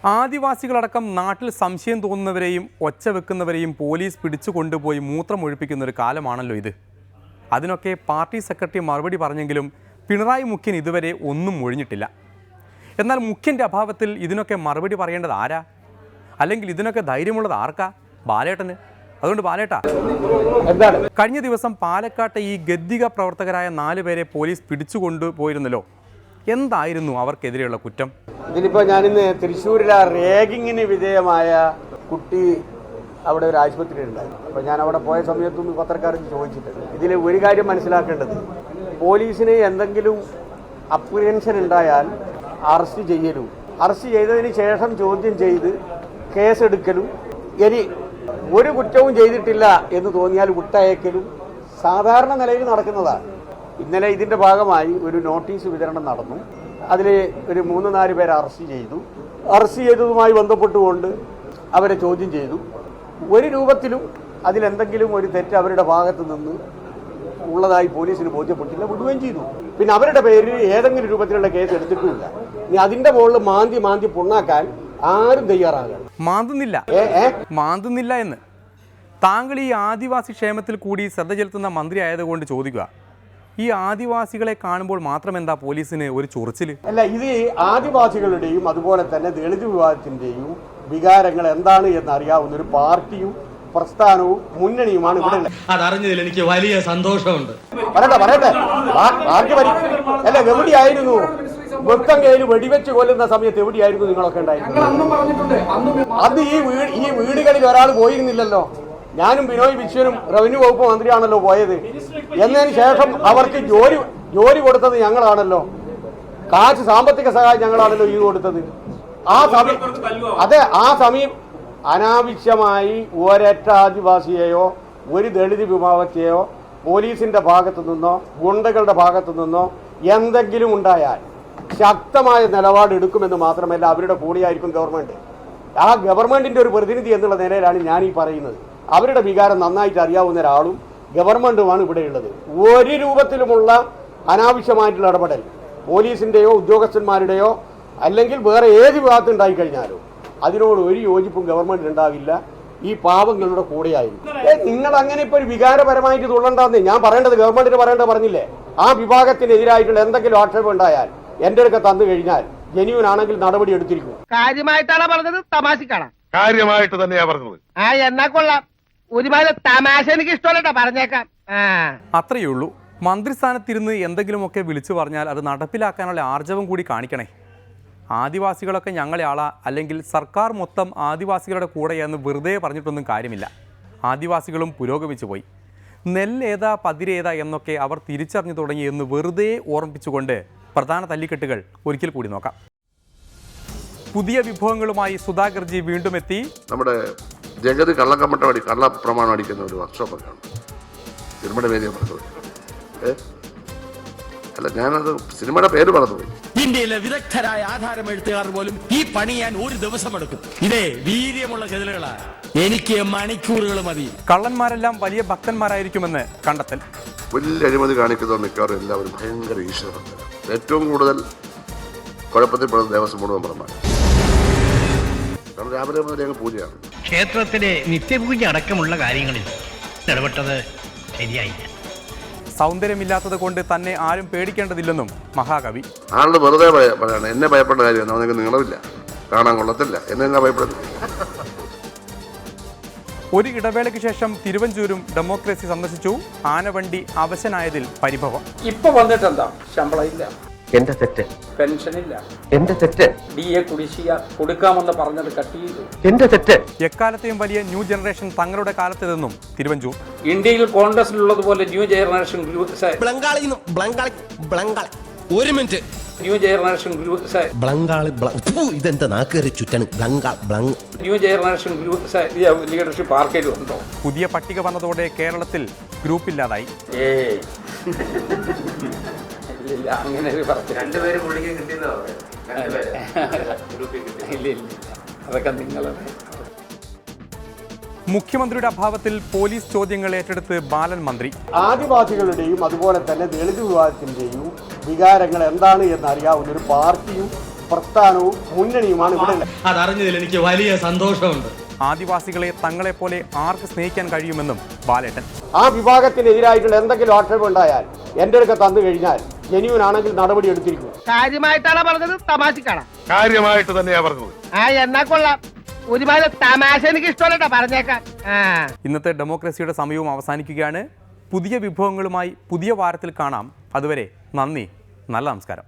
ആദിവാസികളടക്കം നാട്ടിൽ സംശയം തോന്നുന്നവരെയും ഒച്ച വെക്കുന്നവരെയും പോലീസ് പിടിച്ചു കൊണ്ടുപോയി മൂത്രമൊഴിപ്പിക്കുന്ന ഒരു കാലമാണല്ലോ ഇത്. അതിനൊക്കെ പാർട്ടി സെക്രട്ടറി മറുപടി പറഞ്ഞെങ്കിലും പിണറായി മുഖ്യൻ ഇതുവരെ ഒന്നും ഒഴിഞ്ഞിട്ടില്ല. എന്നാൽ മുഖ്യൻ്റെ അഭാവത്തിൽ ഇതിനൊക്കെ മറുപടി പറയേണ്ടത് ആരാ? അല്ലെങ്കിൽ ഇതിനൊക്കെ ധൈര്യമുള്ളത് ആർക്കാ? ബാലേട്ടന്. അതുകൊണ്ട് ബാലേട്ടാ, കഴിഞ്ഞ ദിവസം പാലക്കാട്ടെ ഈ ഗദ്ദിക പ്രവർത്തകരായ 4 പേരെ പോലീസ് പിടിച്ചുകൊണ്ടുപോയിരുന്നല്ലോ. എന്തായിരുന്നു അവർക്കെതിരെയുള്ള കുറ്റം? ഇതിലിപ്പോൾ ഞാനിന്ന് തൃശ്ശൂരിലെ റേഗിങ്ങിന് വിധേയമായ കുട്ടി അവിടെ ഒരു ആശുപത്രി ഉണ്ടായിരുന്നു. അപ്പോൾ ഞാൻ അവിടെ പോയ സമയത്തും പത്രക്കാർക്ക് ചോദിച്ചിട്ടുണ്ട്. ഇതിൽ ഒരു കാര്യം മനസ്സിലാക്കേണ്ടത്, പോലീസിന് എന്തെങ്കിലും അപ്രിഹെൻഷൻ ഉണ്ടായാൽ അറസ്റ്റ് ചെയ്യലും, അറസ്റ്റ് ചെയ്തതിന് ശേഷം ചോദ്യം ചെയ്ത് കേസെടുക്കലും, ഇനി ഒരു കുറ്റവും ചെയ്തിട്ടില്ല എന്ന് തോന്നിയാൽ വിട്ടയക്കലും സാധാരണ നിലയിൽ നടക്കുന്നതാണ്. ഇന്നലെ ഇതിൻ്റെ ഭാഗമായി ഒരു നോട്ടീസ് വിതരണം നടന്നു. അതിൽ ഒരു 3-4 പേരെ അറസ്റ്റ് ചെയ്തു. അറസ്റ്റ് ചെയ്തതുമായി ബന്ധപ്പെട്ടുകൊണ്ട് അവരെ ചോദ്യം ചെയ്തു. ഒരു രൂപത്തിലും അതിലെന്തെങ്കിലും ഒരു തെറ്റ് അവരുടെ ഭാഗത്ത് നിന്ന് ഉള്ളതായി പോലീസിന് ബോധ്യപ്പെട്ടില്ല, വിടുകയും ചെയ്തു. പിന്നെ അവരുടെ പേരിൽ ഏതെങ്കിലും രൂപത്തിലുള്ള കേസ് എടുത്തിട്ടുമില്ല. ഇനി അതിൻ്റെ മുകളിൽ മാന്തി പുണ്ണാക്കാൻ ആരും തയ്യാറാകണം. മാന്തുന്നില്ല എന്ന് താങ്കൾ ഈ ആദിവാസി ക്ഷേമത്തിൽ കൂടി ശ്രദ്ധ ചെലുത്തുന്ന മന്ത്രി ആയതുകൊണ്ട് ചോദിക്കുക, ഈ ആദിവാസികളെ കാണുമ്പോൾ മാത്രം എന്താ പോലീസിന് ഒരു ചൊറിച്ചിൽ? അല്ല, ഇത് ആദിവാസികളുടെയും അതുപോലെ തന്നെ ദളിത് വിഭാഗത്തിന്റെയും വികാരങ്ങൾ എന്താണ് എന്നറിയാവുന്ന ഒരു പാർട്ടിയും പ്രസ്ഥാനവും മുന്നണിയുമാണ് ഇവിടെ. അതറിഞ്ഞതിൽ എനിക്ക് വലിയ സന്തോഷമുണ്ട്. പറയട്ടെ പാർട്ടി അല്ല, എവിടെയായിരുന്നു വെക്കങ്കയിൽ വെടിവെച്ച് കൊല്ലുന്ന സമയത്ത്? എവിടെയായിരുന്നു നിങ്ങളൊക്കെ ഉണ്ടായിരുന്നു? അത് ഈ വീടുകളിൽ ഒരാൾ പോയിരുന്നില്ലല്ലോ. ഞാനും ബിനോയ് വിശ്വനും റവന്യൂ വകുപ്പ് മന്ത്രിയാണല്ലോ പോയത്. എന്നതിന് ശേഷം അവർക്ക് ജോലി കൊടുത്തത് ഞങ്ങളാണല്ലോ. കാശ് സാമ്പത്തിക സഹായം ഞങ്ങളാണല്ലോ ഈ കൊടുത്തത്. ആ സമയം അനാവശ്യമായി ഒരൊറ്റ ആദിവാസിയെയോ ഒരു ദളിത് വിഭാഗത്തെയോ പോലീസിന്റെ ഭാഗത്തു നിന്നോ ഗുണ്ടകളുടെ ഭാഗത്തു നിന്നോ എന്തെങ്കിലും ഉണ്ടായാൽ ശക്തമായ നിലപാട് എടുക്കുമെന്ന് മാത്രമല്ല, അവരുടെ കൂടെയായിരിക്കും ഗവൺമെന്റ്. ആ ഗവൺമെന്റിന്റെ ഒരു പ്രതിനിധി എന്നുള്ള നിലയിലാണ് ഞാൻ ഈ പറയുന്നത്. അവരുടെ വികാരം നന്നായിട്ട് അറിയാവുന്ന ഒരാളും ഗവൺമെന്റുമാണ് ഇവിടെയുള്ളത്. ഒരു രൂപത്തിലുമുള്ള അനാവശ്യമായിട്ടുള്ള ഇടപെടൽ പോലീസിന്റെയോ ഉദ്യോഗസ്ഥന്മാരുടെയോ അല്ലെങ്കിൽ വേറെ ഏത് വിഭാഗത്ത് ഉണ്ടായിക്കഴിഞ്ഞാലോ അതിനോട് ഒരു യോജിപ്പും ഗവൺമെന്റിന് ഉണ്ടാവില്ല. ഈ പാവങ്ങളുടെ കൂടെയായിരിക്കും. നിങ്ങൾ അങ്ങനെ ഇപ്പൊ ഒരു വികാരപരമായിട്ട് തുള്ളണ്ടെന്ന് ഞാൻ പറയേണ്ടത് ഗവൺമെന്റിന് പറഞ്ഞില്ലേ? ആ വിഭാഗത്തിനെതിരായിട്ടുള്ള എന്തെങ്കിലും ആക്ഷേപം ഉണ്ടായാൽ എന്റെ അടുക്ക തന്നു കഴിഞ്ഞാൽ ജെന്യൂൻ ആണെങ്കിൽ നടപടി എടുത്തിരിക്കും. കാര്യമായിട്ടാണ് പറഞ്ഞത്? തമാശക്കാണ്? കാര്യമായിട്ട് തന്നെയാ പറഞ്ഞത്. എന്നാ കൊള്ളാം. ഒരുപാട് തമാശ എനിക്ക് ഇഷ്ടമല്ല, പറഞ്ഞേക്കാം. അത്രയേ ഉള്ളൂ. മന്ത്രിസ്ഥാനത്തിരുന്ന് എന്തെങ്കിലുമൊക്കെ വിളിച്ചു പറഞ്ഞാൽ അത് നടപ്പിലാക്കാനുള്ള ആർജവം കൂടി കാണിക്കണേ. ആദിവാസികളൊക്കെ ഞങ്ങളെ ആളാ, അല്ലെങ്കിൽ സർക്കാർ മൊത്തം ആദിവാസികളുടെ കൂടെയെന്ന് വെറുതെ പറഞ്ഞിട്ടൊന്നും കാര്യമില്ല. ആദിവാസികളും പുരോഗമിച്ചു പോയി. നെല്ലേതാ പതിരേതാ എന്നൊക്കെ അവർ തിരിച്ചറിഞ്ഞു തുടങ്ങി എന്ന് വെറുതെ ഓർമ്മിപ്പിച്ചുകൊണ്ട് പ്രധാന തല്ലിക്കെട്ടുകൾ ഒരിക്കൽ കൂടി നോക്കാം. പുതിയ വിഭവങ്ങളുമായി സുധാകർജി വീണ്ടും എത്തി. നമ്മുടെ ജഗത് കള്ളപ്രമാണം അടിക്കുന്ന ഒരു വർക്ക്ഷോപ്പൊക്കെയാണ് സിനിമയുടെ പേര് പറഞ്ഞത്. അല്ല, ഞാനത് സിനിമയുടെ പേര് പറഞ്ഞുപോയി. ഇന്ത്യയിലെ വിദഗ്ധരായ ആധാരം എഴുത്തുകാർ പോലും ഈ പണി ഞാൻ ഒരു ദിവസം എടുക്കും. ഇതേ വീര്യമുള്ള ചെതലുകളാണ്, എനിക്ക് മണിക്കൂറുകൾ മതി. കള്ളന്മാരെല്ലാം വലിയ ഭക്തന്മാരായിരിക്കുമെന്ന് കണ്ടെത്തൽ. വലിയ അഴിമതി കാണിക്കുന്നവർ മിക്കവാറും എല്ലാവരും ഭയങ്കര ഈശ്വരഭക്തരാണ്. ഏറ്റവും കൂടുതൽ കുഴപ്പത്തിൽപ്പെടുന്ന ദേവസ്വം ബോർഡ് മെമ്പർമാർ. കാരണം രാവിലെ മുതൽ ഞങ്ങൾ പൂജയാണ്. ക്ഷേത്രത്തിലെ നിത്യപൂജ അടക്കമുള്ള കാര്യങ്ങളിൽ ഇടപെട്ടത് ശരിയായില്ല. സൗന്ദര്യമില്ലാത്തത് കൊണ്ട് തന്നെ ആരും പേടിക്കേണ്ടതില്ലെന്നും മഹാകവി. ആളുടെ വെറുതെ പറയാണ്, എന്നെ ഭയപ്പെട്ട കാര്യമാണ്, അവനക്ക് നീളമില്ല, കാണാൻ കൊള്ളത്തില്ല, എന്നെ ഭയപ്പെടുന്നു. ഒരു ഇടവേളയ്ക്ക് ശേഷം തിരുവഞ്ചൂരും ഡെമോക്രസി സന്ദർശിച്ചു. ആനവണ്ടി അവശനായതിൽ പരിഭവം. ഇപ്പൊ വന്നിട്ടെന്താ? ശമ്പളം ഇല്ല, എന്റെ തെറ്റ്. പെൻഷൻ ഇല്ല, എന്റെ തെറ്റ്. DA കുടിശ്ശിക കൊടുക്കാമെന്ന് പറഞ്ഞത് കട്ട് ചെയ്തു, എന്റെ തെറ്റ്. എക്കാലത്തെയും വലിയ ന്യൂ ജനറേഷൻ തങ്ങളുടെ കാലത്തേതെന്നും തിരുവഞ്ചൂർ. ഇന്ത്യയിൽ കോൺഗ്രസിലുള്ളതുപോലെ ന്യൂ ജനറേഷൻ ഒരു മിനിറ്റ്. ന്യൂ ജനറേഷൻ ഇതെന്താ നാക്കേറി ചുറ്റാണ്? ന്യൂ ജനറേഷൻ ലീഡർഷിപ്പ് ആർക്കെങ്കിലും ഉണ്ടോ? പുതിയ പട്ടിക വന്നതോടെ കേരളത്തിൽ ഗ്രൂപ്പില്ലാതായി. ഇല്ല, അങ്ങനെ അതൊക്കെ നിങ്ങളത്. മുഖ്യമന്ത്രിയുടെ അഭാവത്തിൽ പോലീസ് ചോദ്യങ്ങൾ ഏറ്റെടുത്ത് ബാലൻ മന്ത്രി. ആദിവാസികളുടെയും അതുപോലെ തന്നെ ദളിത് വിഭാഗത്തിന്റെയും വികാരങ്ങൾ എന്താണ് എന്നറിയാവുന്ന ഒരു പാർട്ടിയും പ്രസ്ഥാനവും മുന്നണിയുമാണ് ഇവിടെ ഉള്ളത്. അതറിഞ്ഞതിൽ എനിക്ക് വലിയ സന്തോഷമുണ്ട്. ആദിവാസികളെ തങ്ങളെപ്പോലെ ആർക്ക് സ്നേഹിക്കാൻ കഴിയുമെന്നും ബാലേട്ടൻ. ആ വിഭാഗത്തിനെതിരായിട്ടുള്ള എന്തെങ്കിലും ആക്ഷേപം ഉണ്ടായാൽ എൻ്റെ അടുക്ക തന്നു കഴിഞ്ഞാൽ ജെന്യൂൻ ആണെങ്കിൽ നടപടി എടുത്തിരിക്കും. കാര്യമായിട്ടാണ് പറഞ്ഞത്, തമാശക്കാണ്? കാര്യമായിട്ട് തന്നെയാ പറഞ്ഞത്. എന്നാ കൊള്ളാം. ഒരുപാട് തമാശ എനിക്ക് ഇഷ്ടമല്ല, പറഞ്ഞേക്കാം. ഇന്നത്തെ ഡെമോക്രസിയുടെ സമയവും അവസാനിക്കുകയാണ്. പുതിയ വിഭവങ്ങളുമായി പുതിയ വാരത്തിൽ കാണാം. അതുവരെ നന്ദി, നല്ല നമസ്കാരം.